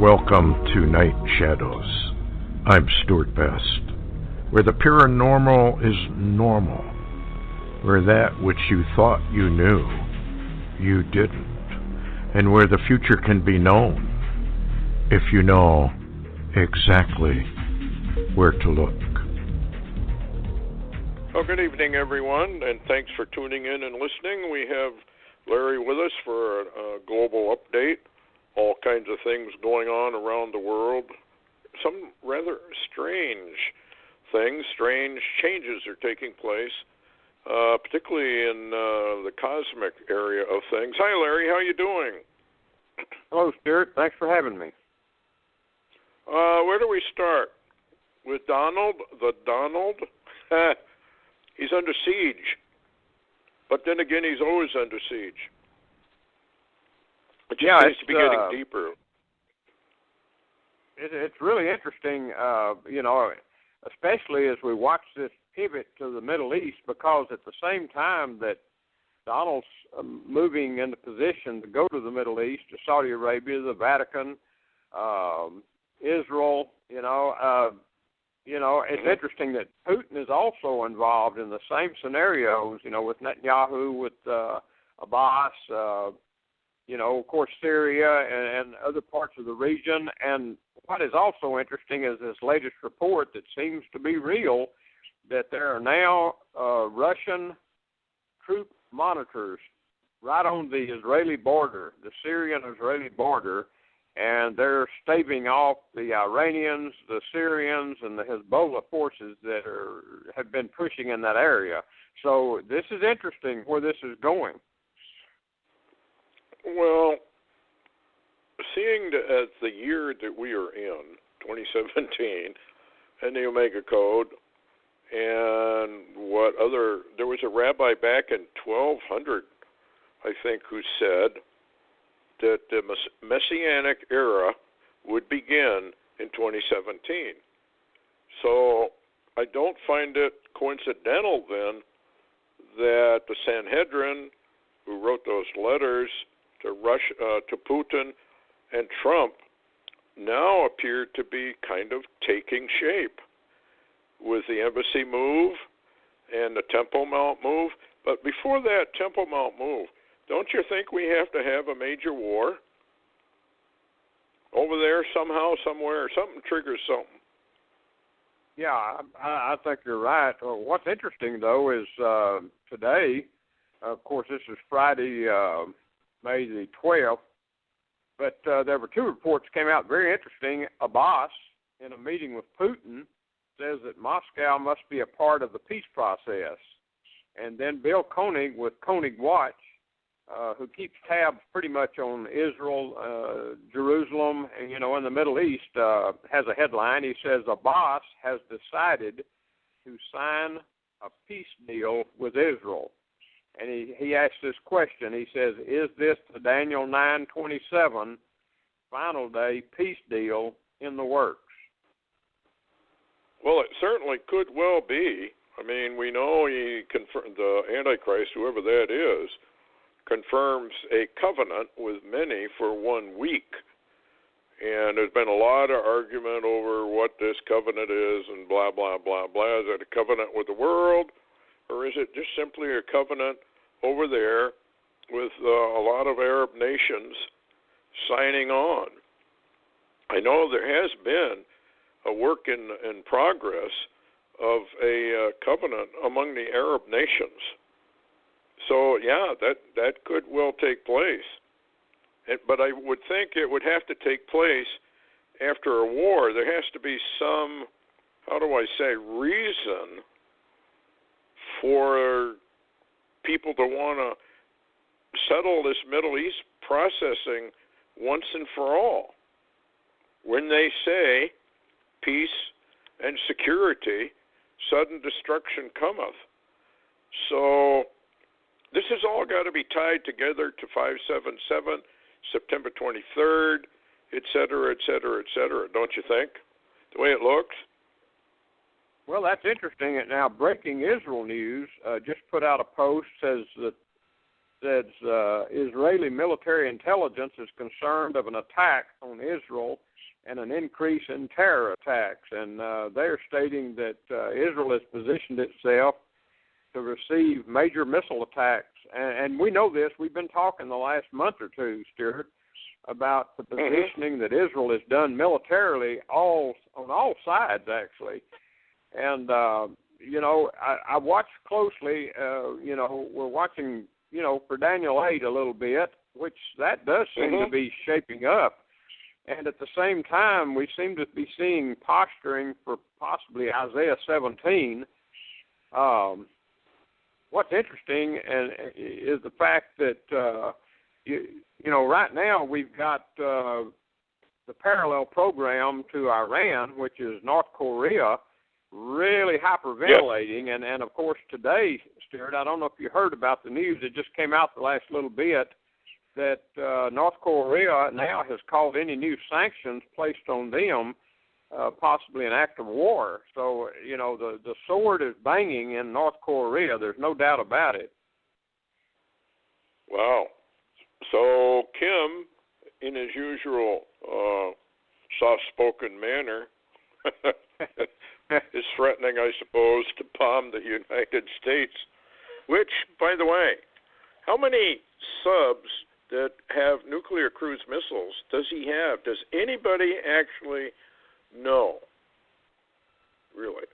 Welcome to Night Shadows. I'm Stuart Best, where the paranormal is normal, where that which you thought you knew, you didn't, and where the future can be known if you know exactly where to look. Well, good evening, everyone, and thanks for tuning in and listening. We have Larry with us for a global update. All kinds of things going on around the world. Some rather strange things, strange changes are taking place, particularly in the cosmic area of things. Hi, Larry. How are you doing? Hello, Stuart. Thanks for having me. Where do we start? With Donald? The Donald? He's under siege. But then again, he's always under siege. It just seems to be getting deeper. It's really interesting, especially as we watch this pivot to the Middle East, because at the same time that Donald's moving into position to go to the Middle East, to Saudi Arabia, the Vatican, Israel, it's interesting that Putin is also involved in the same scenarios, with Netanyahu, with Abbas, of course, Syria and other parts of the region. And what is also interesting is this latest report that seems to be real, that there are now Russian troop monitors right on the Israeli border, the Syrian-Israeli border, and they're staving off the Iranians, the Syrians, and the Hezbollah forces that have been pushing in that area. So this is interesting where this is going. Well, seeing as the year that we are in, 2017, and the Omega Code, and there was a rabbi back in 1200, I think, who said that the Messianic era would begin in 2017. So I don't find it coincidental then that the Sanhedrin, who wrote those letters to Russia, to Putin and Trump, now appear to be kind of taking shape with the embassy move and the Temple Mount move. But before that Temple Mount move, don't you think we have to have a major war over there somehow, somewhere? Something triggers something. Yeah, I think you're right. What's interesting, though, is today, of course, this is Friday, May the 12th, but there were two reports came out very interesting. Abbas, in a meeting with Putin, says that Moscow must be a part of the peace process. And then Bill Koenig with Koenig Watch, who keeps tabs pretty much on Israel, Jerusalem, and, in the Middle East, has a headline. He says, Abbas has decided to sign a peace deal with Israel. And he asks this question. He says, is this the Daniel 9:27 final day peace deal in the works? Well, it certainly could well be. I mean, we know the Antichrist, whoever that is, confirms a covenant with many for 1 week. And there's been a lot of argument over what this covenant is and blah, blah, blah, blah. Is it a covenant with the world? Or is it just simply a covenant over there with a lot of Arab nations signing on? I know there has been a work in progress of a covenant among the Arab nations. So, yeah, that could well take place. But I would think it would have to take place after a war. There has to be some, reason for people to want to settle this Middle East processing once and for all. When they say peace and security, sudden destruction cometh. So this has all got to be tied together to 5/7/7, September 23rd, et cetera, et cetera, et cetera, don't you think, the way it looks? Well, that's interesting. Now, breaking Israel news just put out a post says Israeli military intelligence is concerned of an attack on Israel and an increase in terror attacks. And they're stating that Israel has positioned itself to receive major missile attacks. And we know this. We've been talking the last month or two, Stuart, about the positioning that Israel has done militarily on all sides, actually. And, I watched closely, we're watching, for Daniel 8 a little bit, which that does seem to be shaping up. And at the same time, we seem to be seeing posturing for possibly Isaiah 17. What's interesting is the fact that, right now we've got the parallel program to Iran, which is North Korea, really hyperventilating. Yep. And of course, today, Stuart, I don't know if you heard about the news. It just came out the last little bit that North Korea now has called any new sanctions placed on them possibly an act of war. So, the sword is banging in North Korea. There's no doubt about it. Wow. So Kim, in his usual soft-spoken manner, is threatening, I suppose, to bomb the United States, which, by the way, how many subs that have nuclear cruise missiles does he have? Does anybody actually know? Really?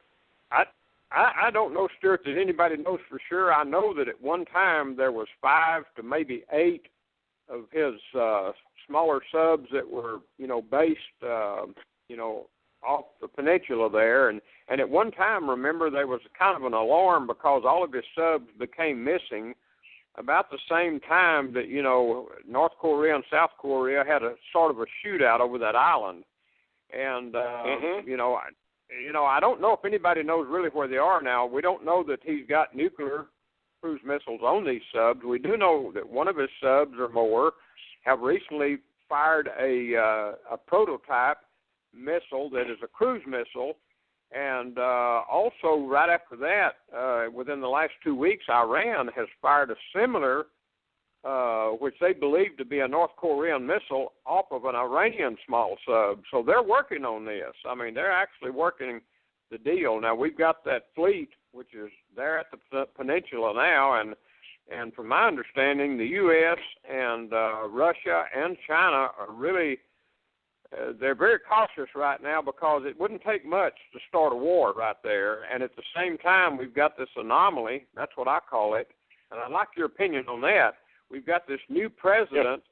I don't know, Stuart, that anybody knows for sure. I know that at one time there was 5 to maybe 8 of his smaller subs that were, based, off the peninsula there. And at one time, remember, there was kind of an alarm because all of his subs became missing about the same time that, North Korea and South Korea had a sort of a shootout over that island. And, I don't know if anybody knows really where they are now. We don't know that he's got nuclear cruise missiles on these subs. We do know that one of his subs or more have recently fired a prototype missile that is a cruise missile. And also right after that, within the last 2 weeks, Iran has fired a similar, which they believe to be a North Korean missile off of an Iranian small sub. So they're working on this. I mean, they're actually working the deal. Now, we've got that fleet, which is there at the peninsula now, and from my understanding, the U.S. and Russia and China are really they're very cautious right now because it wouldn't take much to start a war right there. And at the same time, we've got this anomaly. That's what I call it. And I'd like your opinion on that. We've got this new president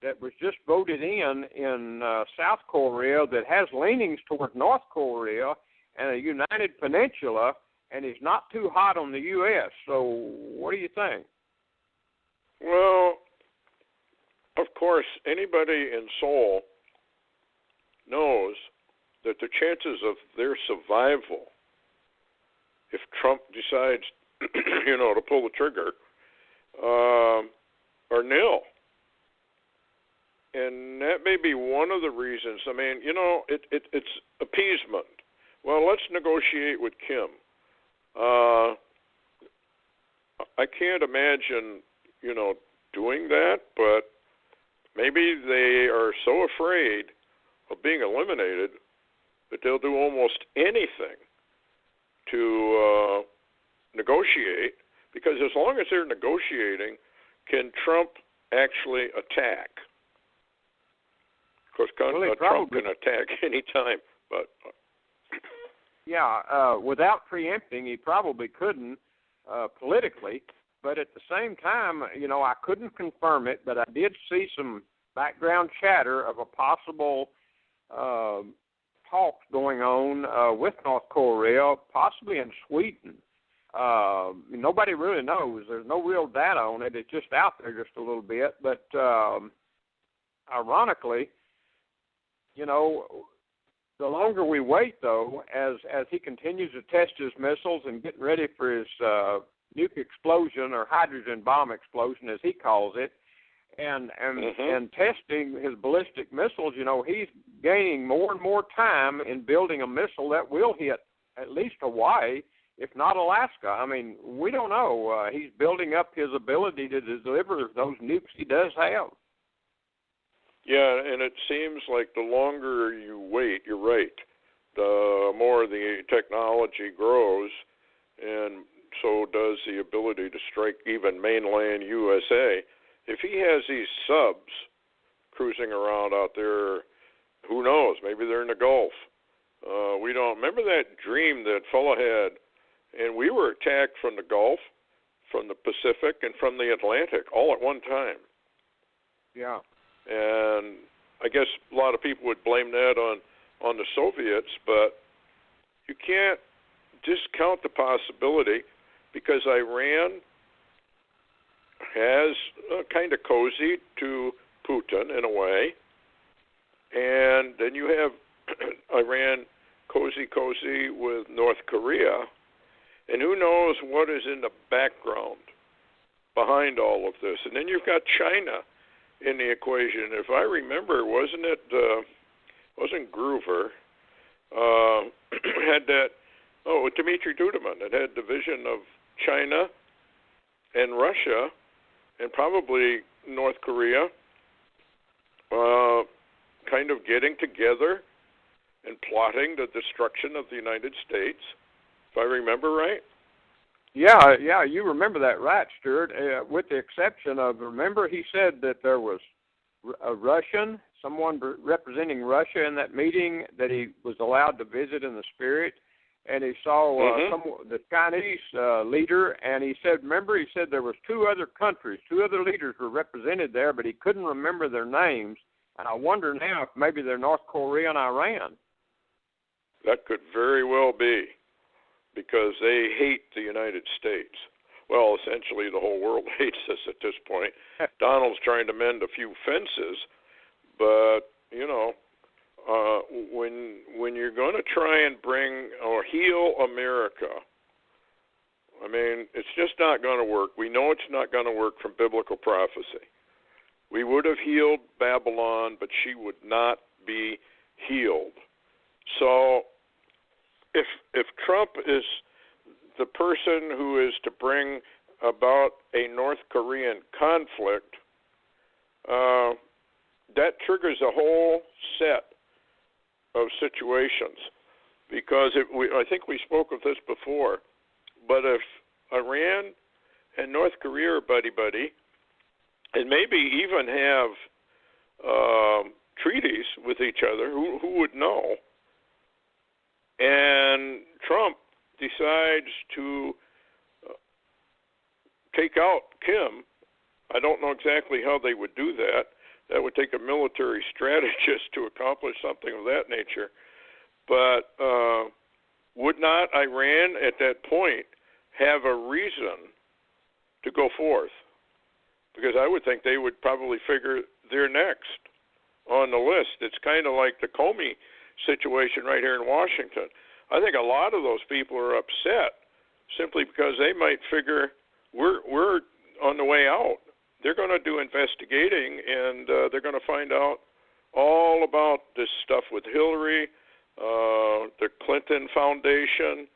that was just voted in South Korea that has leanings toward North Korea and a united peninsula, and he's not too hot on the U.S. So what do you think? Well, of course, anybody in Seoul knows that the chances of their survival, if Trump decides, to pull the trigger, are nil. And that may be one of the reasons. I mean, it's appeasement. Well, let's negotiate with Kim. I can't imagine, doing that, but maybe they are so afraid of being eliminated that they'll do almost anything to negotiate, because as long as they're negotiating, can Trump actually attack? Of course, Trump can attack any time, but... without preempting, he probably couldn't politically, but at the same time, I couldn't confirm it, but I did see some background chatter of a possible talks going on with North Korea, possibly in Sweden. Nobody really knows. There's no real data on it. It's just out there just a little bit. But ironically, the longer we wait, though, as he continues to test his missiles and getting ready for his nuke explosion or hydrogen bomb explosion, as he calls it, and testing his ballistic missiles, he's gaining more and more time in building a missile that will hit at least Hawaii, if not Alaska. I mean, we don't know. He's building up his ability to deliver those nukes he does have. Yeah, and it seems like the longer you wait, you're right, the more the technology grows, and so does the ability to strike even mainland USA. If he has these subs cruising around out there, who knows? Maybe they're in the Gulf. We don't remember that dream that fellow had, and we were attacked from the Gulf, from the Pacific, and from the Atlantic all at one time. Yeah. And I guess a lot of people would blame that on the Soviets, but you can't discount the possibility, because Iran has kind of cozied to Putin in a way, and then you have Iran cozy with North Korea, and who knows what is in the background behind all of this. And then you've got China in the equation. If I remember, wasn't Groover had that? Oh, Dmitry Duduman. It had the vision of China and Russia and probably North Korea kind of getting together and plotting the destruction of the United States, if I remember right. Yeah, you remember that right, Stuart, with the exception of, remember he said that there was a Russian, someone representing Russia in that meeting that he was allowed to visit in the spirit, and he saw the Chinese leader, and he said, remember, he said there was two other leaders were represented there, but he couldn't remember their names, and I wonder now if maybe they're North Korea and Iran. That could very well be, because they hate the United States. Well, essentially the whole world hates us at this point. Donald's trying to mend a few fences, but, you know, when you're going to try and bring or heal America, I mean, it's just not going to work. We know it's not going to work from biblical prophecy. We would have healed Babylon, but she would not be healed. So if Trump is the person who is to bring about a North Korean conflict, that triggers a whole set of situations, because I think we spoke of this before, but if Iran and North Korea are buddy-buddy, and maybe even have treaties with each other, who would know, and Trump decides to take out Kim, I don't know exactly how they would do that. That would take a military strategist to accomplish something of that nature. But would not Iran at that point have a reason to go forth? Because I would think they would probably figure they're next on the list. It's kind of like the Comey situation right here in Washington. I think a lot of those people are upset simply because they might figure we're on the way out. They're going to do investigating, and they're going to find out all about this stuff with Hillary, the Clinton Foundation,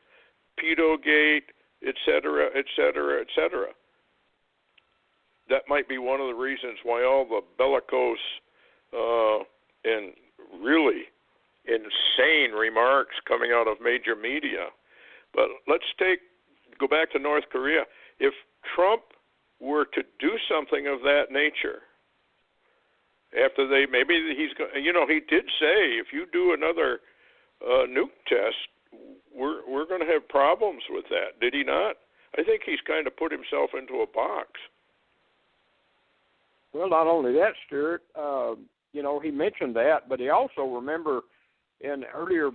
Pedogate, et cetera, et cetera, et cetera. That might be one of the reasons why all the bellicose and really insane remarks coming out of major media. But let's go back to North Korea. If Trump were to do something of that nature, after he did say, if you do another nuke test, we're going to have problems with that. Did he not? I think he's kind of put himself into a box. Well, not only that, Stuart, he mentioned that, but he also, remember, in earlier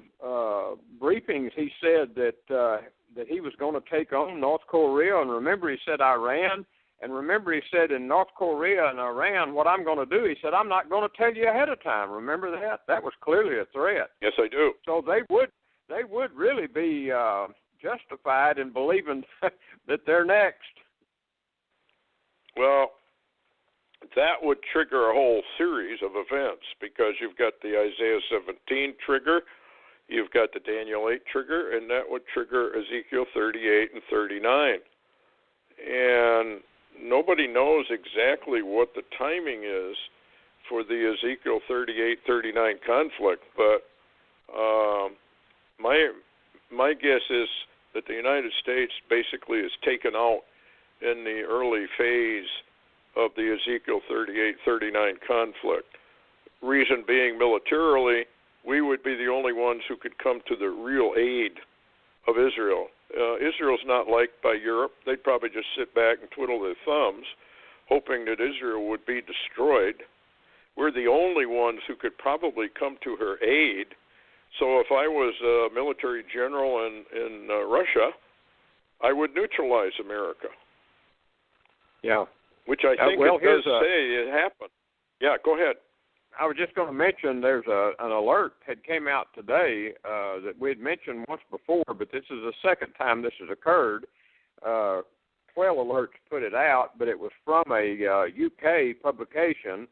briefings, he said that he was going to take on North Korea, and remember, he said Iran, and remember, he said in North Korea and Iran, what I'm going to do, he said, I'm not going to tell you ahead of time. Remember that? That was clearly a threat. Yes, I do. So they would really be justified in believing that they're next. Well, that would trigger a whole series of events, because you've got the Isaiah 17 trigger, you've got the Daniel 8 trigger, and that would trigger Ezekiel 38 and 39. And nobody knows exactly what the timing is for the Ezekiel 38-39 conflict, but my guess is that the United States basically is taken out in the early phase of the Ezekiel 38-39 conflict. Reason being, militarily, we would be the only ones who could come to the real aid of Israel. Israel's not liked by Europe. They'd probably just sit back and twiddle their thumbs, hoping that Israel would be destroyed. We're the only ones who could probably come to her aid. So if I was a military general in Russia, I would neutralize America. Yeah. Which I think it does say it happened. Yeah, go ahead. I was just going to mention there's an alert had came out today that we had mentioned once before, but this is the second time this has occurred. 12 alerts put it out, but it was from a UK publication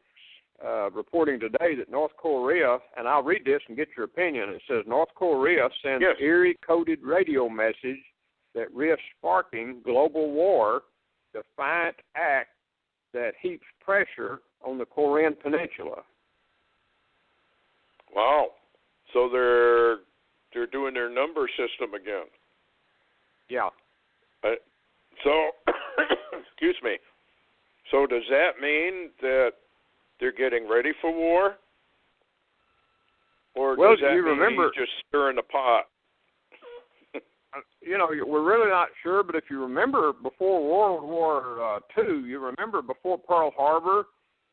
reporting today that North Korea, and I'll read this and get your opinion. It says North Korea sends eerie coded radio message that risks sparking global war, defiant act that heaps pressure on the Korean Peninsula. Wow. So they're doing their number system again. Yeah. So, excuse me. So does that mean that they're getting ready for war? Or does that mean he's just stirring the pot? We're really not sure, but if you remember before World War II, you remember before Pearl Harbor,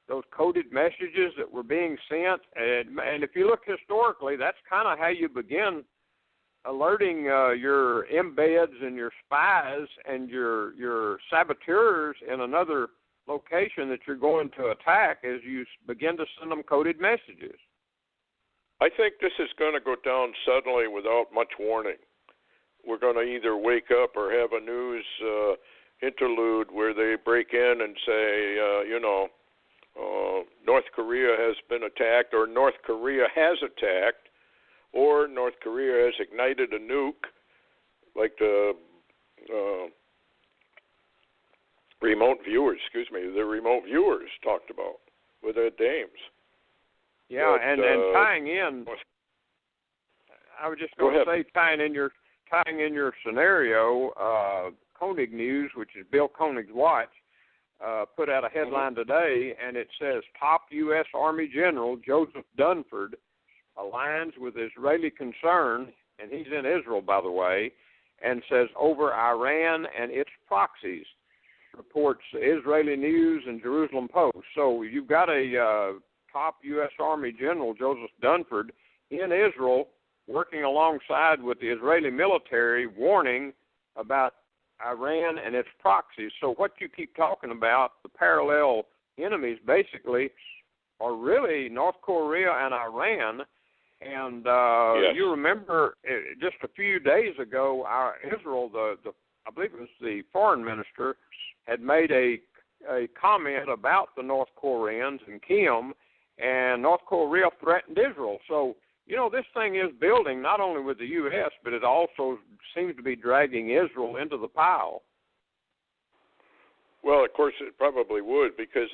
those coded messages that were being sent, and if you look historically, that's kind of how you begin alerting your embeds and your spies and your saboteurs in another location that you're going to attack as you begin to send them coded messages. I think this is going to go down suddenly without much warning. We're going to either wake up or have a news interlude where they break in and say, North Korea has been attacked, or North Korea has attacked, or North Korea has ignited a nuke, like the remote viewers talked about with their dames. Yeah, and tying in, I was just going to say, tying in your scenario, Koenig News, which is Bill Koenig's watch, put out a headline today, and it says, top U.S. Army General Joseph Dunford aligns with Israeli concern, and he's in Israel, by the way, and says, over Iran and its proxies, reports Israeli News and Jerusalem Post. So you've got a top U.S. Army General, Joseph Dunford, in Israel, working alongside with the Israeli military, warning about Iran and its proxies. So what you keep talking about, the parallel enemies basically, are really North Korea and Iran. And you remember just a few days ago, Israel, I believe it was the foreign minister, had made a comment about the North Koreans and Kim, and North Korea threatened Israel. So, this thing is building not only with the U.S., but it also seems to be dragging Israel into the pile. Well, of course, it probably would, because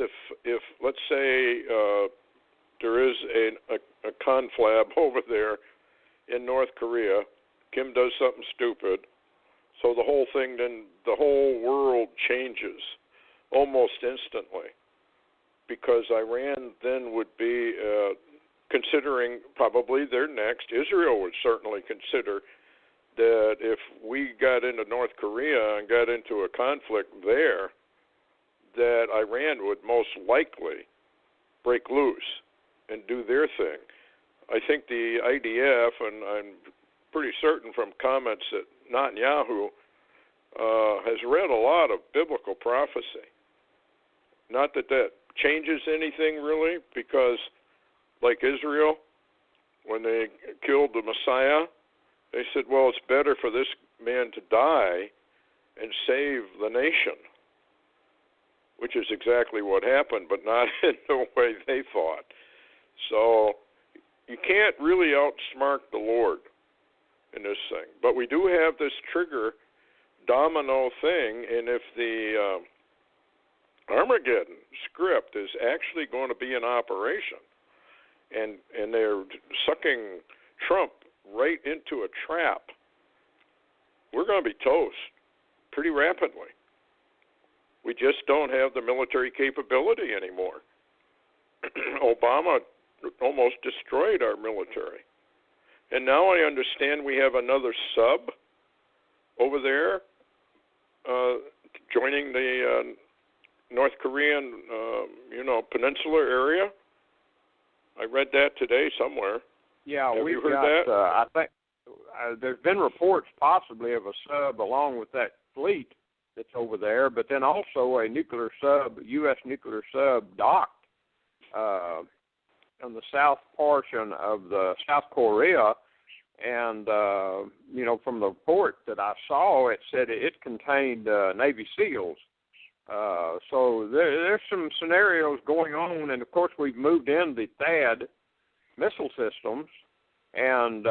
if let's say there is a conflab over there in North Korea, Kim does something stupid, so the whole world changes almost instantly, because Iran then would be considering probably they're next. Israel would certainly consider that if we got into North Korea and got into a conflict there, that Iran would most likely break loose and do their thing. I think the IDF, and I'm pretty certain from comments that Netanyahu has read a lot of biblical prophecy. Not that changes anything really, because like Israel, when they killed the Messiah, they said, well, it's better for this man to die and save the nation, which is exactly what happened, but not in the way they thought. So you can't really outsmart the Lord in this thing. But we do have this trigger domino thing, and if Armageddon script is actually going to be in operation, and they're sucking Trump right into a trap, we're going to be toast pretty rapidly. We just don't have the military capability anymore. Obama almost destroyed our military. And now I understand we have another sub over there joining the North Korean, peninsular area. I read that today somewhere. Yeah, have we've you heard got. that? I think there's been reports possibly of a sub along with that fleet that's over there, but then also a nuclear sub, U.S. nuclear sub, docked on the south portion of the South Korea. And, from the report that I saw, it said it contained Navy SEALs. So there's some scenarios going on. And, of course, we've moved in the THAAD missile systems. And,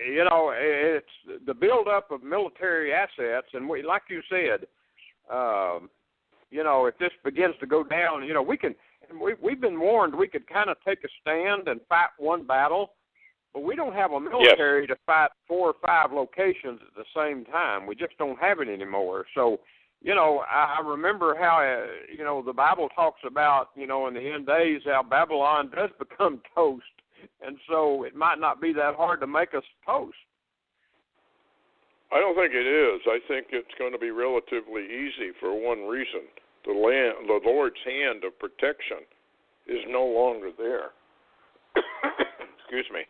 it's the buildup of military assets. And we, like you said, if this begins to go down, we can – we've been warned we could kind of take a stand and fight one battle. But we don't have a military to fight 4 or 5 locations at the same time. We just don't have it anymore. So, I remember how, the Bible talks about, in the end days, how Babylon does become toast. And so it might not be that hard to make us toast. I don't think it is. I think it's going to be relatively easy for one reason. The Lord's hand of protection is no longer there. Excuse me.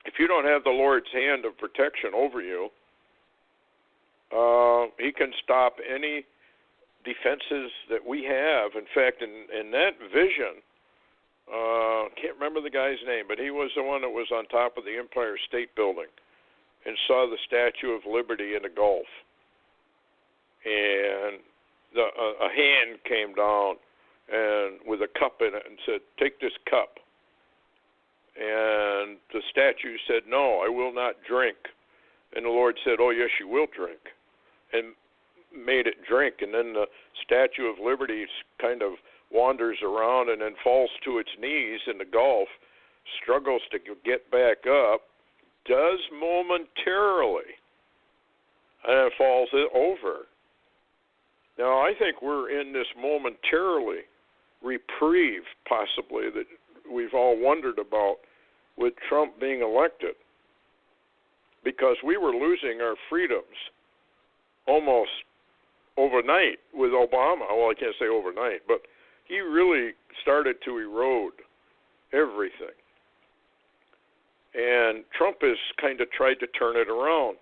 If you don't have the Lord's hand of protection over you, he can stop any defenses that we have. In fact, in that vision, can't remember the guy's name, but he was the one that was on top of the Empire State Building and saw the Statue of Liberty in the Gulf. And a hand came down and with a cup in it and said, "Take this cup." And the statue said, "No, I will not drink." And the Lord said, "Oh, yes, you will drink," and made it drink. And then the Statue of Liberty kind of wanders around and then falls to its knees in the Gulf, struggles to get back up, does momentarily, and then falls over. Now, I think we're in this momentarily reprieve, possibly, that we've all wondered about with Trump being elected, because we were losing our freedoms almost overnight with Obama. Well, I can't say overnight, but he really started to erode everything. And Trump has kind of tried to turn it around.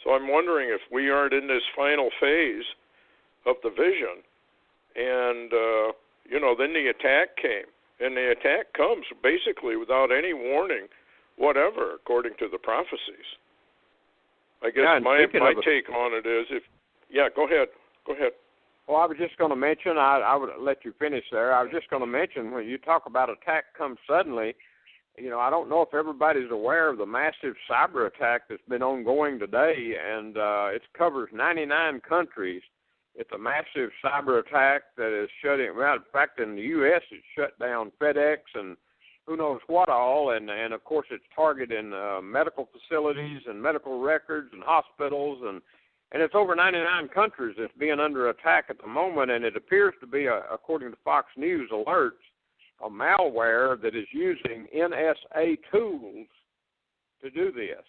So I'm wondering if we aren't in this final phase of the vision. And, then the attack came. And the attack comes basically without any warning whatever, according to the prophecies. I guess my take on it is go ahead. Well, I was just going to mention, I would let you finish there. I was just going to mention, when you talk about attack comes suddenly, I don't know if everybody's aware of the massive cyber attack that's been ongoing today, and it covers 99 countries. It's a massive cyber attack that is shutting, well, in fact, in the U.S., it shut down FedEx and who knows what all, and of course it's targeting medical facilities and medical records and hospitals, and it's over 99 countries that's being under attack at the moment, and it appears to be, according to Fox News alerts, a malware that is using NSA tools to do this.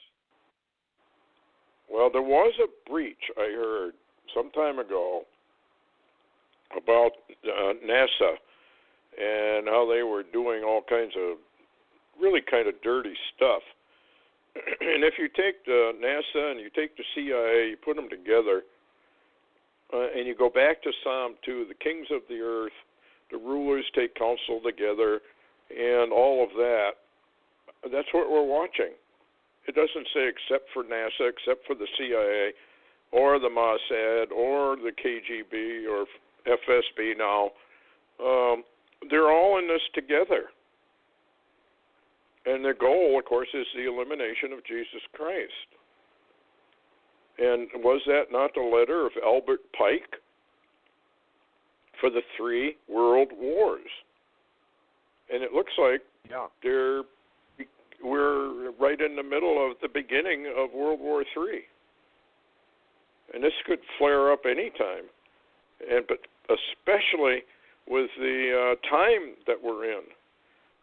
Well, there was a breach, I heard, some time ago about NASA and how they were doing all kinds of really kind of dirty stuff. And if you take the NASA and you take the CIA, you put them together, and you go back to Psalm 2, the kings of the earth, the rulers take counsel together, and all of that, that's what we're watching. It doesn't say except for NASA, except for the CIA, or the Mossad, or the KGB, or FSB now. They're all in this together. And their goal, of course, is the elimination of Jesus Christ. And was that not the letter of Albert Pike? for the 3 world wars. And it looks like we're right in the middle of the beginning of World War III. And this could flare up any time. But especially with the time that we're in.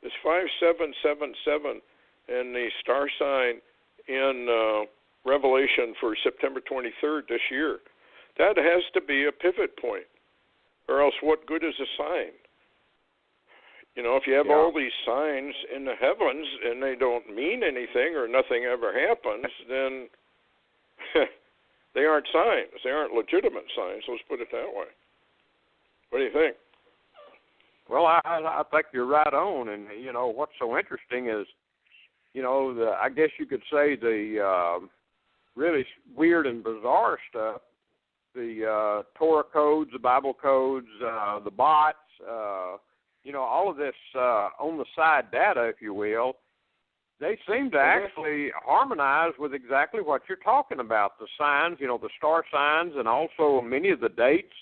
This 5777 and the star sign in Revelation for September 23rd this year, that has to be a pivot point. Or else what good is a sign? You know, if you have all these signs in the heavens and they don't mean anything or nothing ever happens, then they aren't signs. They aren't legitimate signs. Let's put it that way. What do you think? Well, I think you're right on. And, you know, what's so interesting is, you know, I guess you could say the really weird and bizarre stuff, the Torah codes, the Bible codes, the bots, you know, all of this on the side data, if you will, they seem to actually harmonize with exactly what you're talking about, the signs, you know, the star signs, and also many of the dates.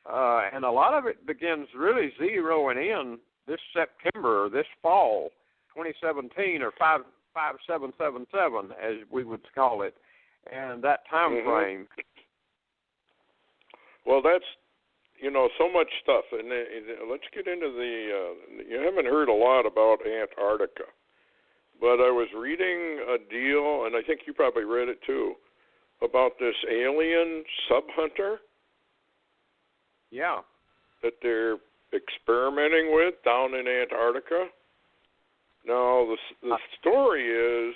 And a lot of it begins really zeroing in this September, this fall, 2017, or 5777, as we would call it, and that time frame. Well, that's, you know, so much stuff. And let's get into you haven't heard a lot about Antarctica. But I was reading a deal, and I think you probably read it too, about this alien sub-hunter. Yeah. That they're experimenting with down in Antarctica. Now, the story is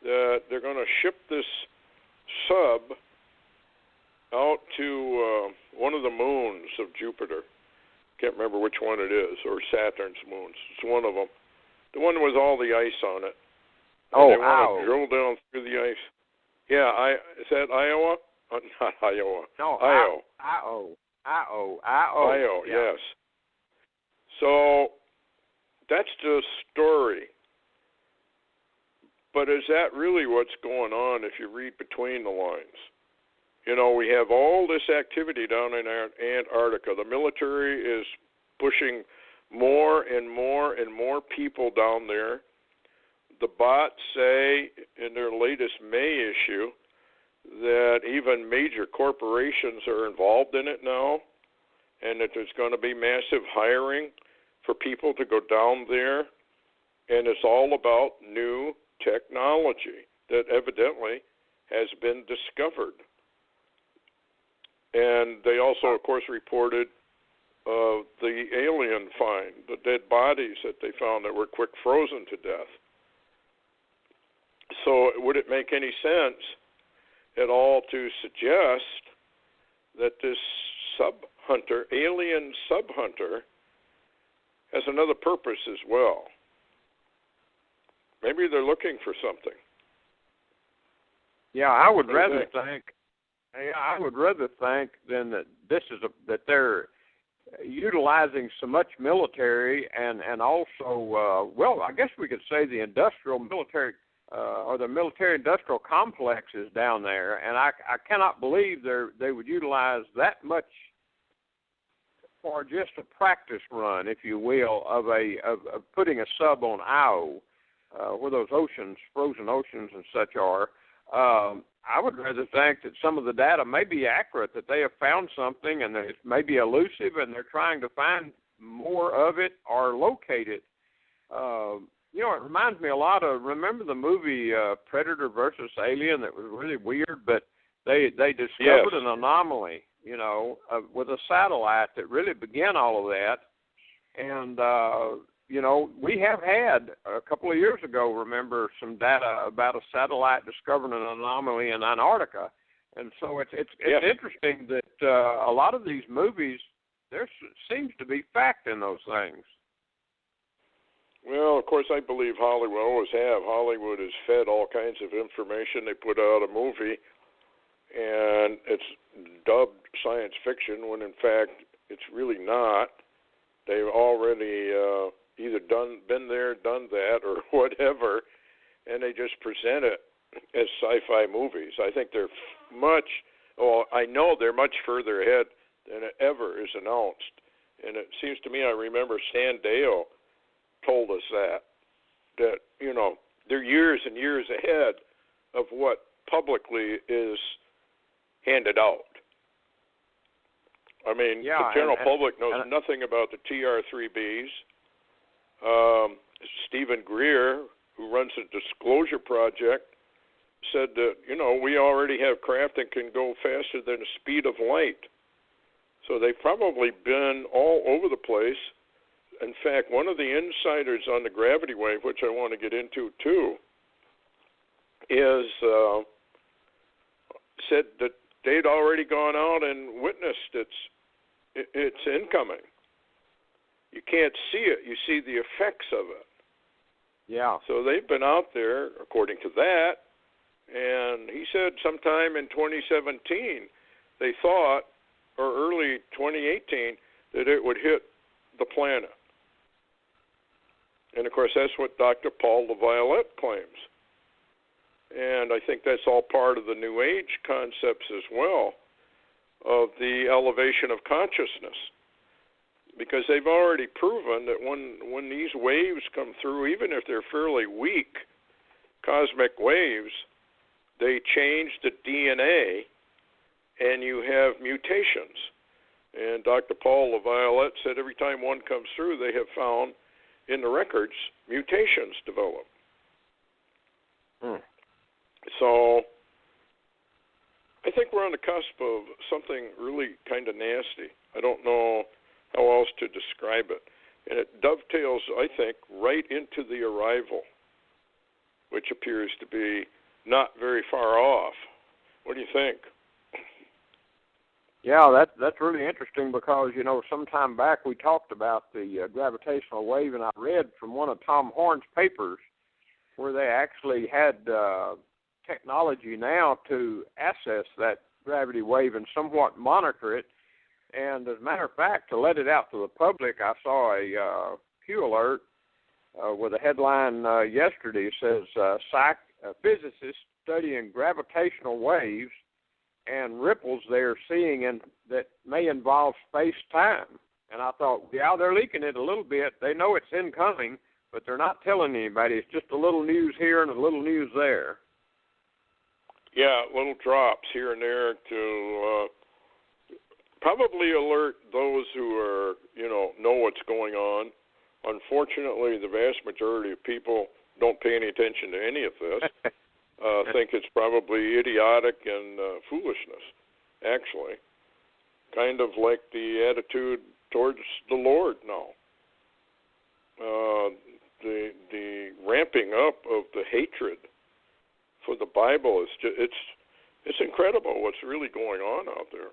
that they're going to ship this sub out to one of the moons of Jupiter. Can't remember which one it is, or Saturn's moons. It's one of them. The one with all the ice on it. And they want to drill down through the ice. Yeah, is that Iowa? Not Iowa. No, Io, yes. So that's the story. But is that really what's going on if you read between the lines? You know, we have all this activity down in Antarctica. The military is pushing more and more and more people down there. The bots say in their latest May issue that even major corporations are involved in it now, and that there's going to be massive hiring for people to go down there. And it's all about new technology that evidently has been discovered. And they also, of course, reported the alien find, the dead bodies that they found that were quick frozen to death. So would it make any sense at all to suggest that this sub-hunter, alien sub-hunter, has another purpose as well? Maybe they're looking for something. Yeah, I would rather think than that that they're utilizing so much military and also well, I guess we could say the industrial military or the military-industrial complexes down there, and I cannot believe they would utilize that much for just a practice run, if you will, of putting a sub on Io, where those oceans, frozen oceans and such are. I would rather think that some of the data may be accurate, that they have found something and that it may be elusive and they're trying to find more of it or locate it. You know, it reminds me a lot of, remember the movie Predator versus Alien that was really weird, but they discovered an anomaly, you know, with a satellite that really began all of that. And, you know, we have had a couple of years ago, remember, some data about a satellite discovering an anomaly in Antarctica. And so it's interesting that a lot of these movies, there seems to be fact in those things. Well, of course, I believe Hollywood always have. Hollywood is fed all kinds of information. They put out a movie, and it's dubbed science fiction when, in fact, it's really not. They've already either been there, done that, or whatever, and they just present it as sci-fi movies. I think they're I know they're much further ahead than it ever is announced. And it seems to me, I remember Stan Dale told us that, you know, they're years and years ahead of what publicly is handed out. I mean, the general public knows nothing about the TR-3Bs. Stephen Greer, who runs the Disclosure Project, said that, you know, we already have craft that can go faster than the speed of light. So they've probably been all over the place. In fact, one of the insiders on the gravity wave, which I want to get into too, is said that they'd already gone out and witnessed its incoming. You can't see it. You see the effects of it. Yeah. So they've been out there, according to that, and he said sometime in 2017 they thought, or early 2018, that it would hit the planet. And, of course, that's what Dr. Paul LaViolette claims. And I think that's all part of the New Age concepts as well, of the elevation of consciousness. Because they've already proven that when these waves come through, even if they're fairly weak cosmic waves, they change the DNA and you have mutations. And Dr. Paul LaViolette said every time one comes through, they have found in the records mutations develop. So I think we're on the cusp of something really kind of nasty. I don't know how else to describe it. And it dovetails, I think, right into the arrival, which appears to be not very far off. What do you think? Yeah, that's really interesting because, you know, some time back we talked about the gravitational wave, and I read from one of Tom Horn's papers where they actually had technology now to assess that gravity wave and somewhat monitor it. And as a matter of fact, to let it out to the public, I saw a Pew Alert with a headline yesterday. It says, physicists studying gravitational waves and ripples they're seeing that may involve space-time. And I thought, yeah, they're leaking it a little bit. They know it's incoming, but they're not telling anybody. It's just a little news here and a little news there. Yeah, little drops here and there to probably alert those who are, know what's going on. Unfortunately, the vast majority of people don't pay any attention to any of this. Think it's probably idiotic and foolishness, actually. Kind of like the attitude towards the Lord now. The ramping up of the hatred for the Bible is just, it's incredible what's really going on out there.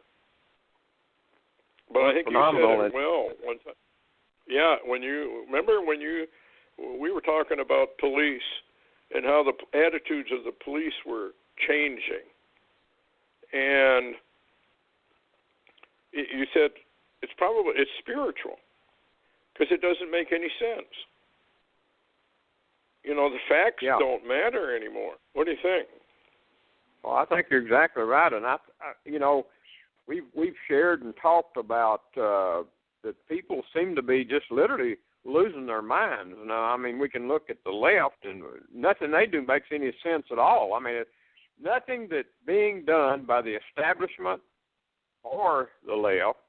But I think phenomenal. You said it well one time. Yeah, we were talking about police and how the attitudes of the police were changing. And you said it's spiritual because it doesn't make any sense. The facts don't matter anymore. What do you think? Well, I think you're exactly right. And we've shared and talked about that people seem to be just literally losing their minds. Now, I mean, we can look at the left, and nothing they do makes any sense at all. I mean, nothing that's being done by the establishment or the left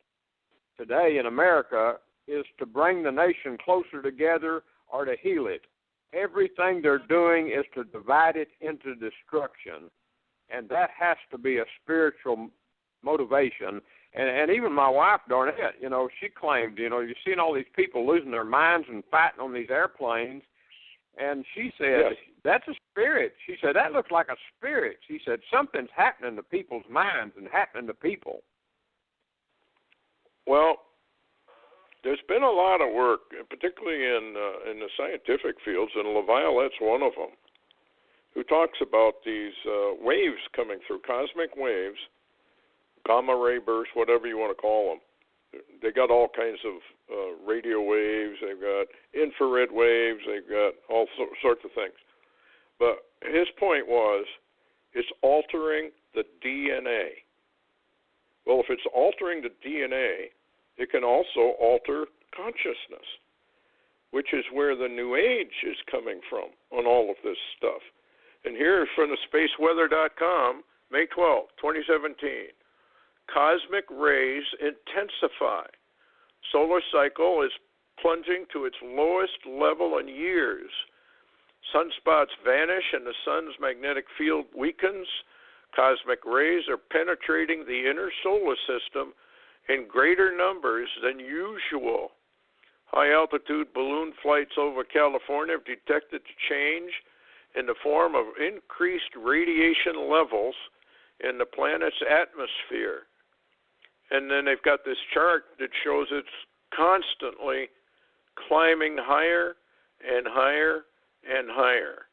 today in America is to bring the nation closer together or to heal it. Everything they're doing is to divide it into destruction, and that has to be a spiritual motivation. And even my wife, Darnett, she claimed, you're seeing all these people losing their minds and fighting on these airplanes. And she said, That's a spirit. She said, that looks like a spirit. She said, something's happening to people's minds and happening to people. Well, there's been a lot of work, particularly in the scientific fields, and LaViolette's one of them, who talks about these waves coming through, cosmic waves, gamma ray bursts, whatever you want to call them. They got all kinds of radio waves. They've got infrared waves. They've got all sorts of things. But his point was, it's altering the DNA. Well, if it's altering altering the DNA, it can also alter consciousness, which is where the New Age is coming from on all of this stuff. And here from the spaceweather.com, May 12, 2017, cosmic rays intensify. Solar cycle is plunging to its lowest level in years. Sunspots vanish and the sun's magnetic field weakens. Cosmic rays are penetrating the inner solar system in greater numbers than usual. High-altitude balloon flights over California have detected change in the form of increased radiation levels in the planet's atmosphere. And then they've got this chart that shows it's constantly climbing higher and higher and higher.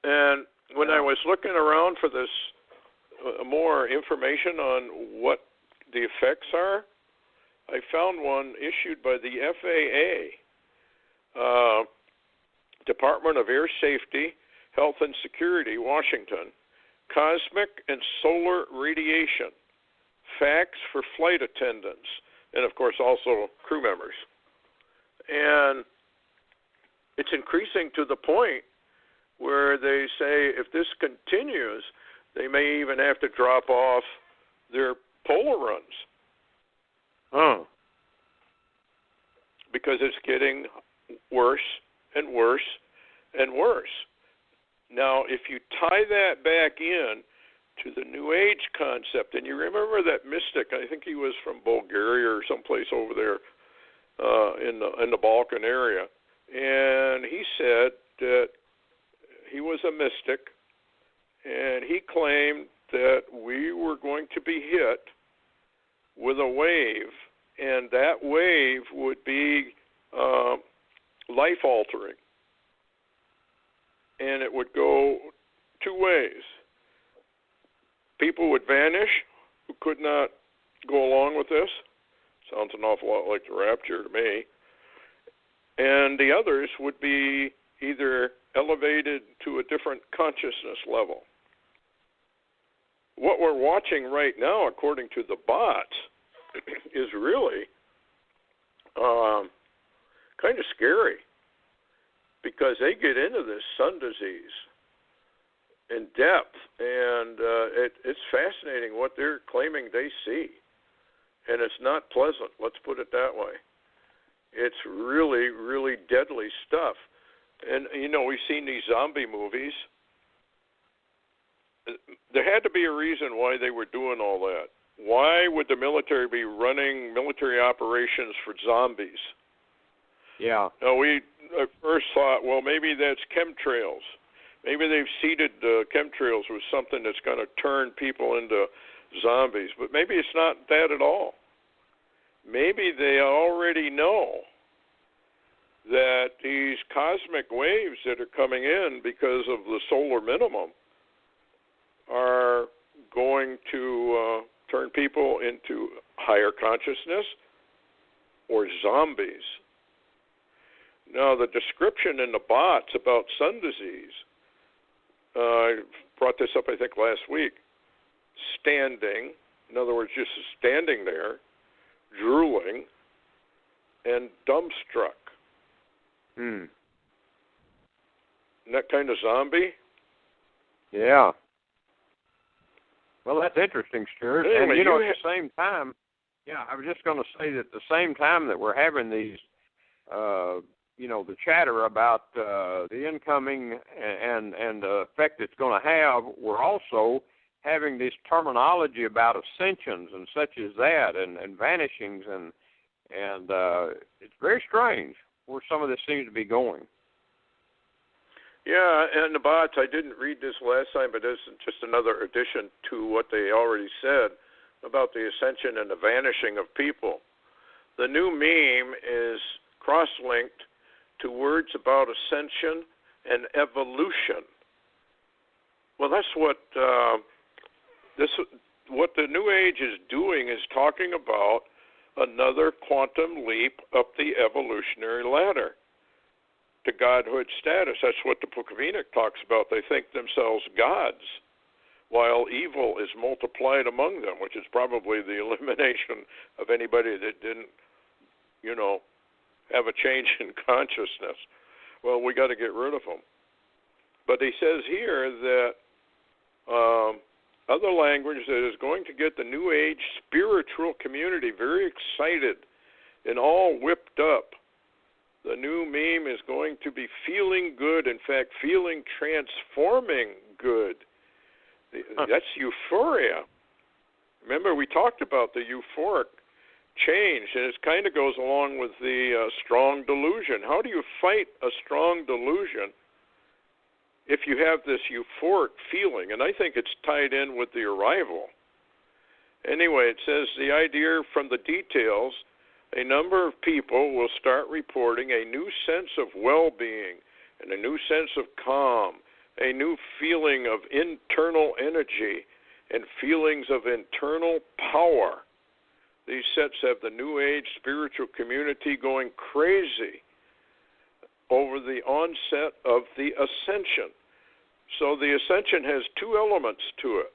And when I was looking around for this more information on what the effects are, I found one issued by the FAA, Department of Air Safety, Health and Security, Washington, Cosmic and Solar Radiation, Facts for Flight Attendants, and of course also crew members. And it's increasing to the point where they say if this continues, they may even have to drop off their polar runs. Because it's getting worse and worse and worse. Now, if you tie that back in to the New Age concept, and you remember that mystic, I think he was from Bulgaria or someplace over there in the Balkan area, and he said that he was a mystic, and he claimed that we were going to be hit with a wave, and that wave would be life-altering. And it would go two ways. People would vanish who could not go along with this. Sounds an awful lot like the rapture to me. And the others would be either elevated to a different consciousness level. What we're watching right now, according to the bots, is really kind of scary, because they get into this sun disease in depth, and it's fascinating what they're claiming they see. And it's not pleasant, let's put it that way. It's really, really deadly stuff. And, you know, we've seen these zombie movies. There had to be a reason why they were doing all that. Why would the military be running military operations for zombies? Yeah. Now, we at first thought, well, maybe that's chemtrails. Maybe they've seeded chemtrails with something that's going to turn people into zombies. But maybe it's not that at all. Maybe they already know that these cosmic waves that are coming in because of the solar minimum are going to turn people into higher consciousness or zombies. Now, the description in the bots about sun disease, I brought this up, I think, last week. Standing, in other words, just standing there, drooling, and dumbstruck. Isn't that kind of zombie? Yeah. Well, that's interesting, Stuart. Anyway, and, you know, at the same time, I was just going to say that at the same time that we're having these, the chatter about the incoming and the effect it's going to have, we're also having this terminology about ascensions and such as that, and vanishings, and it's very strange where some of this seems to be going. Yeah, and the bots, I didn't read this last time, but this is just another addition to what they already said about the ascension and the vanishing of people. The new meme is cross-linked to words about ascension and evolution. Well, that's what what the New Age is doing, is talking about another quantum leap up the evolutionary ladder to godhood status. That's what the Book of Enoch talks about. They think themselves gods. while evil is multiplied among them, which is probably the elimination of anybody that didn't, have a change in consciousness. Well, we got to get rid of them. But he says here that other language that is going to get the New Age spiritual community very excited and all whipped up. The new meme is going to be feeling good, in fact, feeling transforming good. That's euphoria. Remember, we talked about the euphoric change, and it kind of goes along with the strong delusion. How do you fight a strong delusion if you have this euphoric feeling? And I think it's tied in with the arrival. Anyway, it says the idea from the details, a number of people will start reporting a new sense of well-being and a new sense of calm, a new feeling of internal energy and feelings of internal power. These sets have the New Age spiritual community going crazy over the onset of the ascension. So the ascension has two elements to it,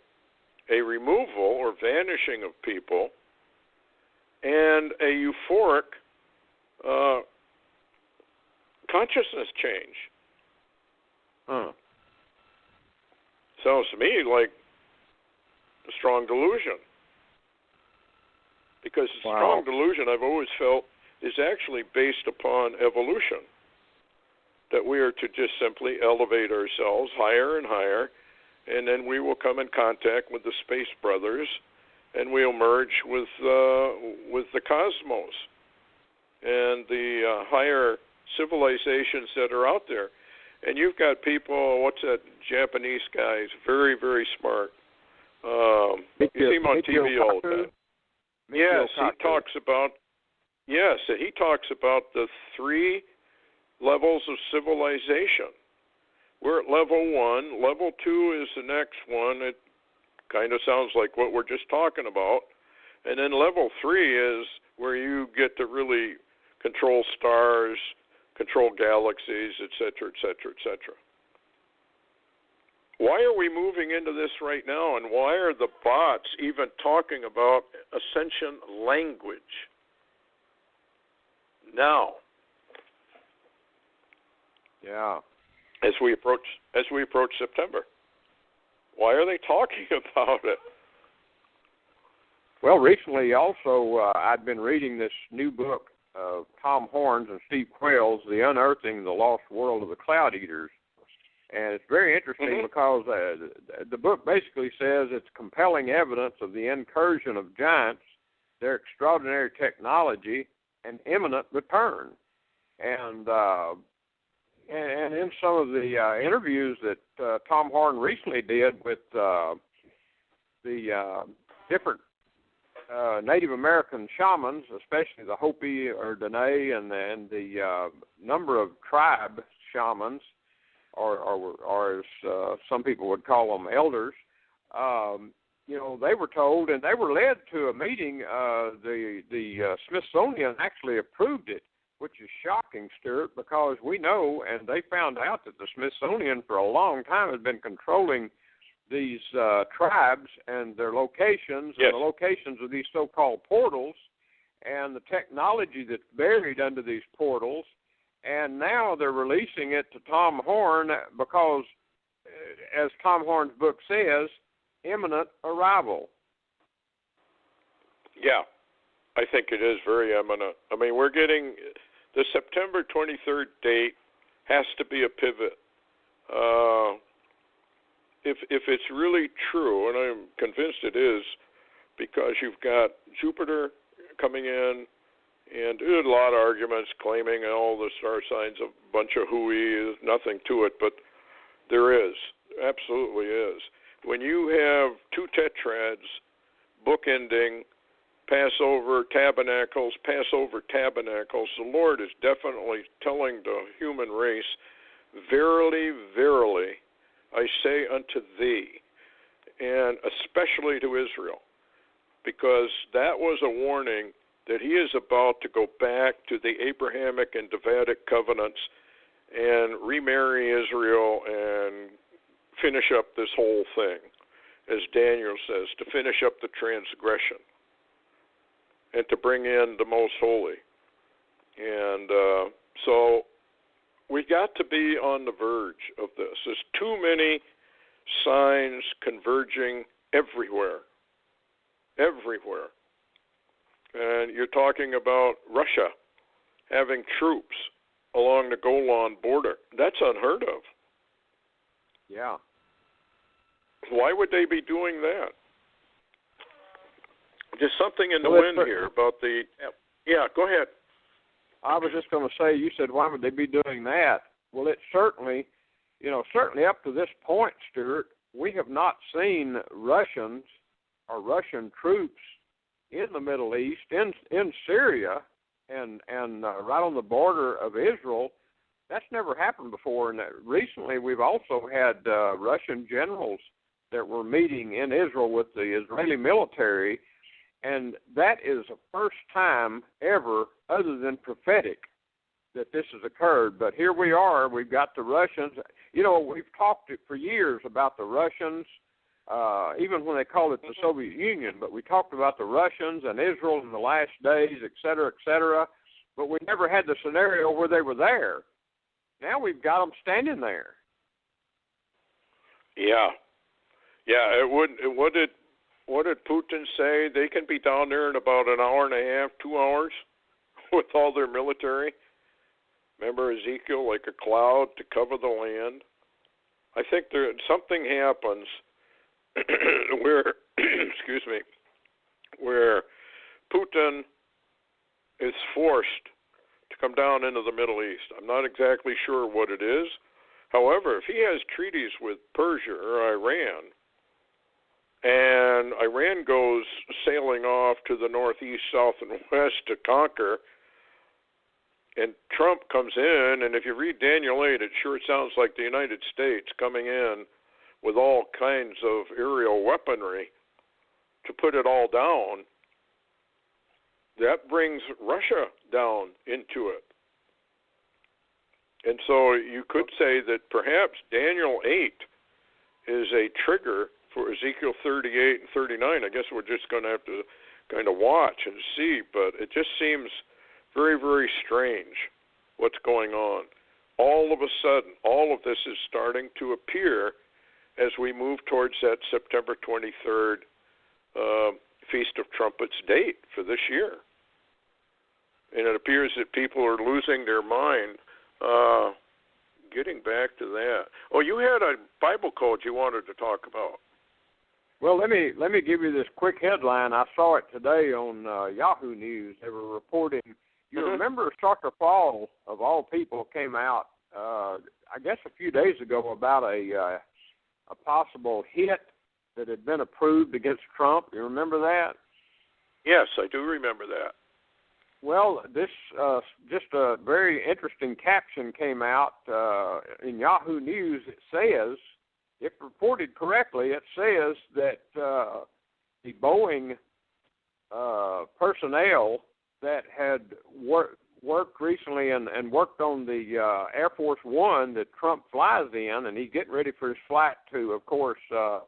a removal or vanishing of people and a euphoric consciousness change. Sounds to me like a strong delusion. Because a strong delusion, I've always felt, is actually based upon evolution. That we are to just simply elevate ourselves higher and higher, and then we will come in contact with the space brothers, and we'll merge with the cosmos and the higher civilizations that are out there. And you've got people, what's that Japanese guy? He's very, very smart. You see him on TV all the time. Yes, he talks about the three levels of civilization. We're at level 1. Level 2 is the next one. It kind of sounds like what we're just talking about. And then level 3 is where you get to really control stars, control galaxies, etc., etc., etc. Why are we moving into this right now, and why are the bots even talking about ascension language now? Yeah. As we approach September, why are they talking about it? Well, recently also I'd been reading this new book of Tom Horn's and Steve Quayle's, The Unearthing the Lost World of the Cloud Eaters. And it's very interesting because the book basically says it's compelling evidence of the incursion of giants, their extraordinary technology, and imminent return. And in some of the interviews that Tom Horn recently did with the different Native American shamans, especially the Hopi or Dene and the number of tribe shamans, or as some people would call them, elders, they were told, and they were led to a meeting, the Smithsonian actually approved it, which is shocking, Stuart, because we know, and they found out that the Smithsonian for a long time has been controlling these tribes and their locations, and the locations of these so-called portals, and the technology that's buried under these portals. And now they're releasing it to Tom Horn because, as Tom Horn's book says, imminent arrival. Yeah, I think it is very imminent. I mean, we're getting the September 23rd date has to be a pivot. If it's really true, and I'm convinced it is, because you've got Jupiter coming in, and there's a lot of arguments claiming all the star signs a bunch of hooey, there's nothing to it, but there is, absolutely is. When you have two tetrads bookending Passover tabernacles, the Lord is definitely telling the human race, verily, verily, I say unto thee, and especially to Israel, because that was a warning that he is about to go back to the Abrahamic and Davidic covenants and remarry Israel and finish up this whole thing. as Daniel says, to finish up the transgression and to bring in the most holy. And so we got to be on the verge of this. There's too many signs converging everywhere. Everywhere. And you're talking about Russia having troops along the Golan border. That's unheard of. Yeah. Why would they be doing that? There's something in the wind here about the... Yeah, go ahead. I was just going to say, you said, why would they be doing that? Well, it's certainly, certainly up to this point, Stuart, we have not seen Russians or Russian troops in the Middle East, in Syria, and right on the border of Israel. That's never happened before. And recently we've also had Russian generals that were meeting in Israel with the Israeli military, and that is the first time ever, other than prophetic, that this has occurred. But here we are. We've got the Russians. We've talked for years about the Russians, even when they called it the Soviet Union, but we talked about the Russians and Israel in the last days, et cetera, but we never had the scenario where they were there. Now we've got them standing there. Yeah. What did Putin say? They can be down there in about an hour and a half, 2 hours with all their military. Remember Ezekiel, like a cloud to cover the land? I think something happens where, where Putin is forced to come down into the Middle East. I'm not exactly sure what it is. However, if he has treaties with Persia or Iran, and Iran goes sailing off to the northeast, south, and west to conquer, and Trump comes in, and if you read Daniel 8, it sure sounds like the United States coming in with all kinds of aerial weaponry to put it all down. That brings Russia down into it. And so you could say that perhaps Daniel 8 is a trigger for Ezekiel 38 and 39. I guess we're just going to have to kind of watch and see, but it just seems very, very strange what's going on. All of a sudden, all of this is starting to appear as we move towards that September 23rd Feast of Trumpets date for this year. And it appears that people are losing their mind. Getting back to that. Oh, you had a Bible code you wanted to talk about. Well, let me give you this quick headline. I saw it today on Yahoo News. They were reporting. You remember Sucker Fall, of all people, came out, I guess a few days ago, about a possible hit that had been approved against Trump. You remember that? Yes, I do remember that. Well, this just a very interesting caption came out in Yahoo News. It says, if reported correctly, it says that the Boeing personnel that had worked recently and worked on the Air Force One that Trump flies in, and he's getting ready for his flight to, of course, a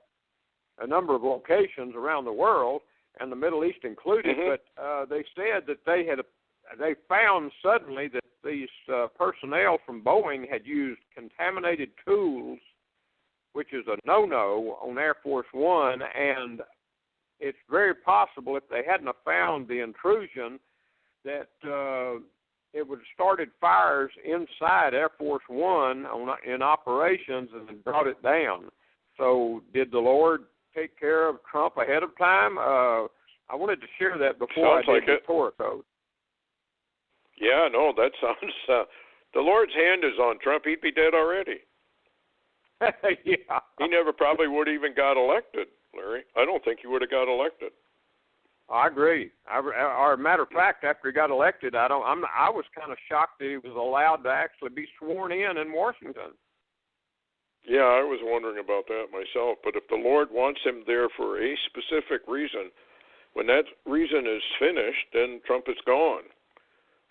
number of locations around the world, and the Middle East included, but they said that they found suddenly that these personnel from Boeing had used contaminated tools, which is a no-no on Air Force One, and it's very possible if they hadn't have found the intrusion that it would have started fires inside Air Force One in operations and brought it down. So did the Lord take care of Trump ahead of time? I wanted to share that before sounds I did the Torah code. Yeah, no, that sounds... the Lord's hand is on Trump. He'd be dead already. Yeah. He never probably would have even got elected, Larry. I don't think he would have got elected. I agree. Or matter of fact, after he got elected, I was kind of shocked that he was allowed to actually be sworn in Washington. Yeah, I was wondering about that myself. But if the Lord wants him there for a specific reason, when that reason is finished, then Trump is gone.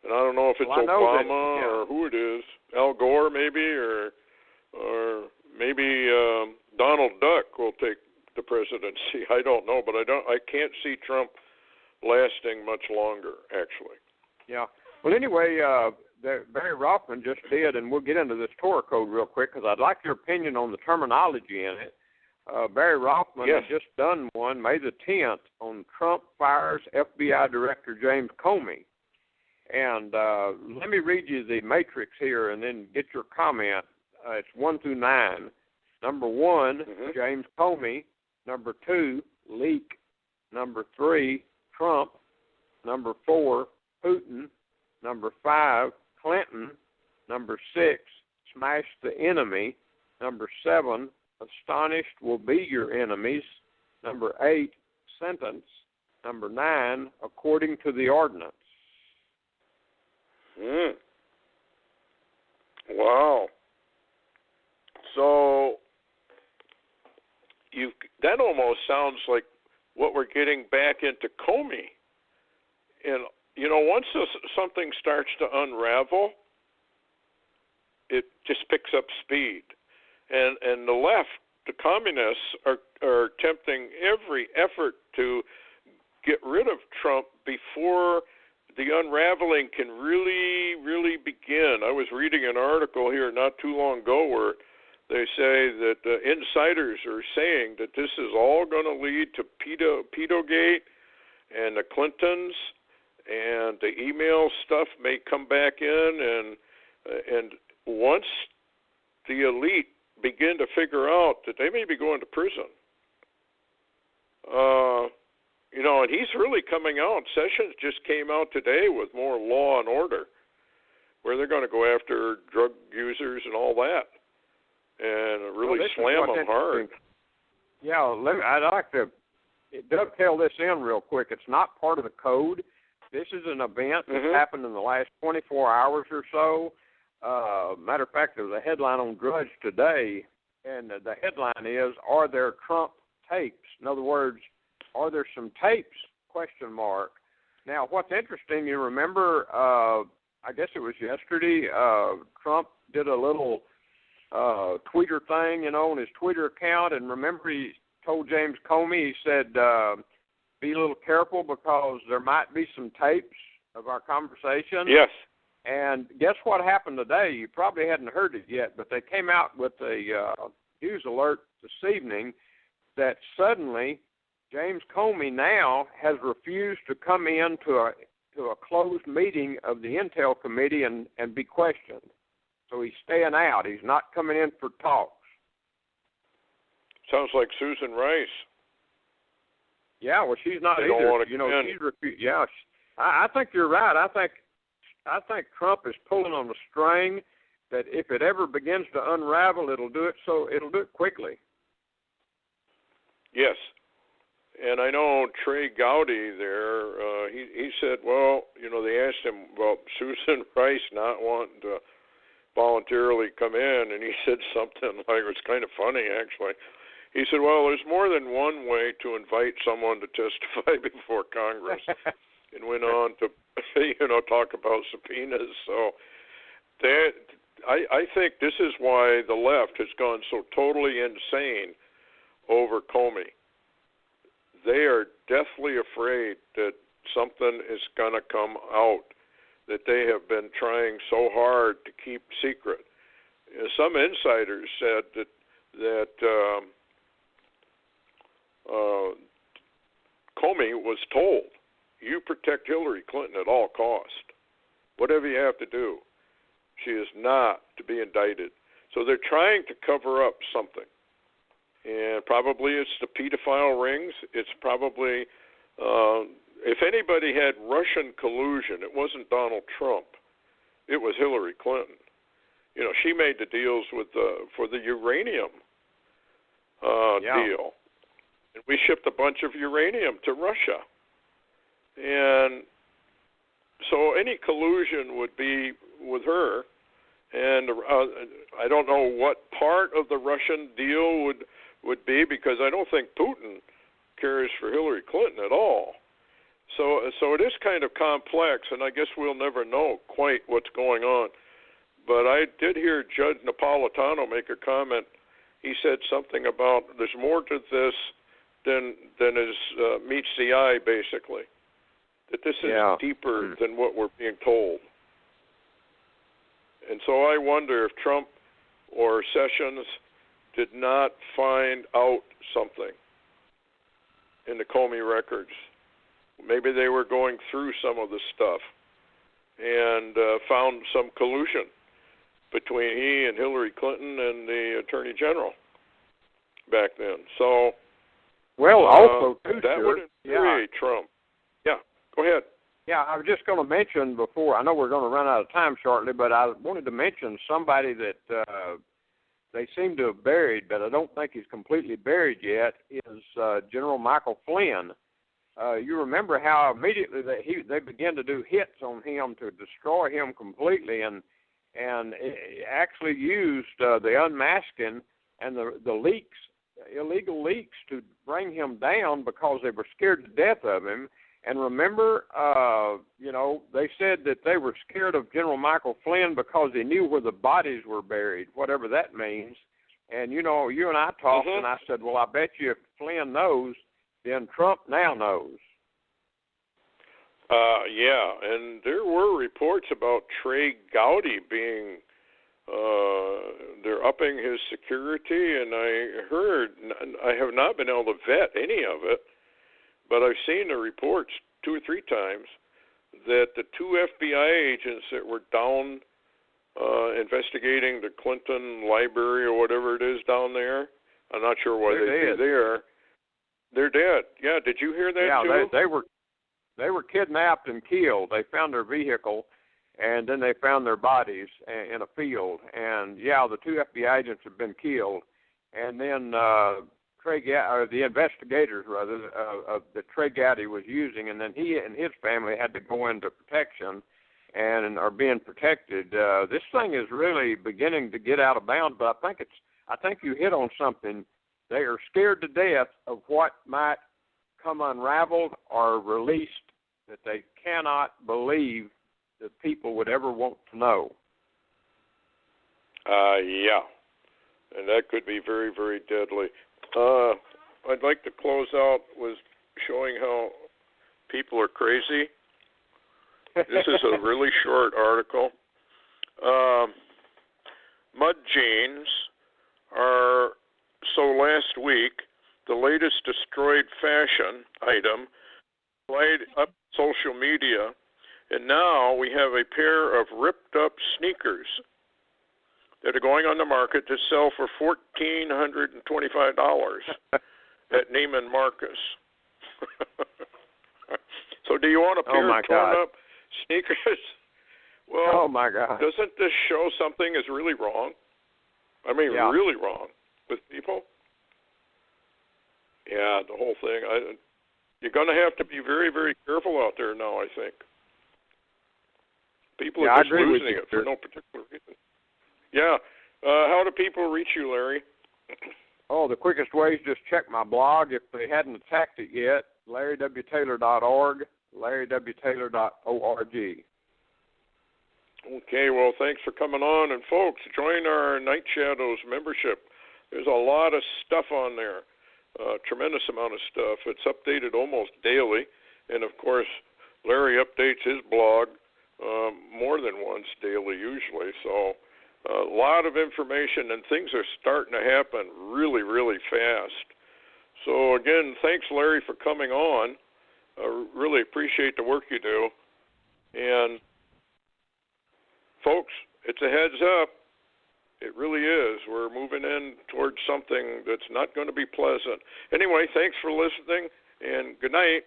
And I don't know if it's Obama or who it is, Al Gore maybe, or maybe Donald Duck will take the presidency. I don't know, but I can't see Trump lasting much longer, actually. Yeah. Well, anyway, Barry Rothman just did, and we'll get into this Torah code real quick because I'd like your opinion on the terminology in it. Barry Rothman Yes. had just done one, May the 10th, on Trump fires FBI Director James Comey. And let me read you the matrix here and then get your comment. It's 1 through 9. Number 1, James Comey. Number 2, leak. Number 3, Trump. Number 4, Putin. Number 5, Clinton. Number 6, smash the enemy. Number 7, astonished will be your enemies. Number 8, sentence. Number 9, according to the ordinance. Wow. So that almost sounds like what we're getting back into Comey. And, once something starts to unravel, it just picks up speed. And the left, the communists, are attempting every effort to get rid of Trump before the unraveling can really, really begin. I was reading an article here not too long ago where they say that insiders are saying that this is all going to lead to Pedogate and the Clintons, and the email stuff may come back in, and once the elite begin to figure out that they may be going to prison, and he's really coming out. Sessions just came out today with more law and order, where they're going to go after drug users and all that, and really slam them hard. Yeah, I'd like to dovetail this in real quick. It's not part of the code. This is an event that's happened in the last 24 hours or so. Matter of fact, there was a headline on Drudge today, and the headline is, "Are there Trump tapes?" In other words, are there some tapes? ? Now, what's interesting, you remember, I guess it was yesterday, Trump did a little tweeter thing, on his Twitter account, and remember he told James Comey, he said, be a little careful because there might be some tapes of our conversation. Yes. And guess what happened today? You probably hadn't heard it yet, but they came out with a news alert this evening that suddenly James Comey now has refused to come in to a closed meeting of the Intel Committee and be questioned. So he's staying out. He's not coming in for talks. Sounds like Susan Rice. Yeah, well, she's not they either. Don't want to come in. She's refused. Yeah, I think you're right. I think Trump is pulling on a string that if it ever begins to unravel, it'll do it quickly. Yes. And I know Trey Gowdy there, he said, well, they asked him about Susan Rice not wanting to voluntarily come in, and he said something like, it was kind of funny, actually. He said, well, there's more than one way to invite someone to testify before Congress, and went on to, talk about subpoenas. So I think this is why the left has gone so totally insane over Comey. They are deathly afraid that something is going to come out that they have been trying so hard to keep secret. Some insiders said that Comey was told, you protect Hillary Clinton at all cost. Whatever you have to do. She is not to be indicted. So they're trying to cover up something. And probably it's the pedophile rings. It's probably, if anybody had Russian collusion, it wasn't Donald Trump. It was Hillary Clinton. She made the deals for the uranium deal. And we shipped a bunch of uranium to Russia. And so any collusion would be with her. And I don't know what part of the Russian deal would be, because I don't think Putin cares for Hillary Clinton at all. So it is kind of complex, and I guess we'll never know quite what's going on. But I did hear Judge Napolitano make a comment. He said something about there's more to this than meets the eye, basically. That this is deeper than what we're being told. And so I wonder if Trump or Sessions did not find out something in the Comey records. Maybe they were going through some of the stuff and found some collusion between he and Hillary Clinton and the Attorney General back then. So, well, also too, that would infuriate Trump. Yeah, go ahead. Yeah, I was just going to mention before. I know we're going to run out of time shortly, but I wanted to mention somebody that they seem to have buried, but I don't think he's completely buried yet. Is General Michael Flynn. You remember how immediately they began to do hits on him to destroy him completely, and actually used the unmasking and the leaks, illegal leaks, to bring him down because they were scared to death of him. And remember, they said that they were scared of General Michael Flynn because they knew where the bodies were buried, whatever that means. And, you and I talked, and I said, well, I bet you if Flynn knows, then Trump now knows. Yeah, and there were reports about Trey Gowdy being, they're upping his security, and I have not been able to vet any of it, but I've seen the reports 2 or 3 times that the 2 FBI agents that were down investigating the Clinton library or whatever it is down there, I'm not sure why they'd be there. They're dead. Yeah, did you hear that too? Yeah, they were kidnapped and killed. They found their vehicle, and then they found their bodies in a field. And the 2 FBI agents have been killed. And then the investigators that Trey Gowdy was using, and then he and his family had to go into protection and are being protected. This thing is really beginning to get out of bounds, but I think you hit on something. They are scared to death of what might come unraveled or released that they cannot believe that people would ever want to know. Yeah, and that could be very, very deadly. I'd like to close out with showing how people are crazy. This is a really short article. Mud jeans are, so last week, the latest destroyed fashion item played up social media, and now we have a pair of ripped up sneakers that are going on the market to sell for $1,425 at Neiman Marcus. So do you want a pair of torn up sneakers? Well, oh my God. Doesn't this show something is really wrong? I mean, really wrong with people? Yeah, the whole thing. You're going to have to be very, very careful out there now, I think. People are just losing it for no particular reason. Yeah. How do people reach you, Larry? Oh, the quickest way is just check my blog if they hadn't attacked it yet, LarryWTaylor.org, LarryWTaylor.org. Okay, well, thanks for coming on. And, folks, join our Night Shadows membership. There's a lot of stuff on there, tremendous amount of stuff. It's updated almost daily. And, of course, Larry updates his blog more than once daily usually. So a lot of information, and things are starting to happen really, really fast. So, again, thanks, Larry, for coming on. I really appreciate the work you do. And, folks, it's a heads up. It really is. We're moving in towards something that's not going to be pleasant. Anyway, thanks for listening, and good night.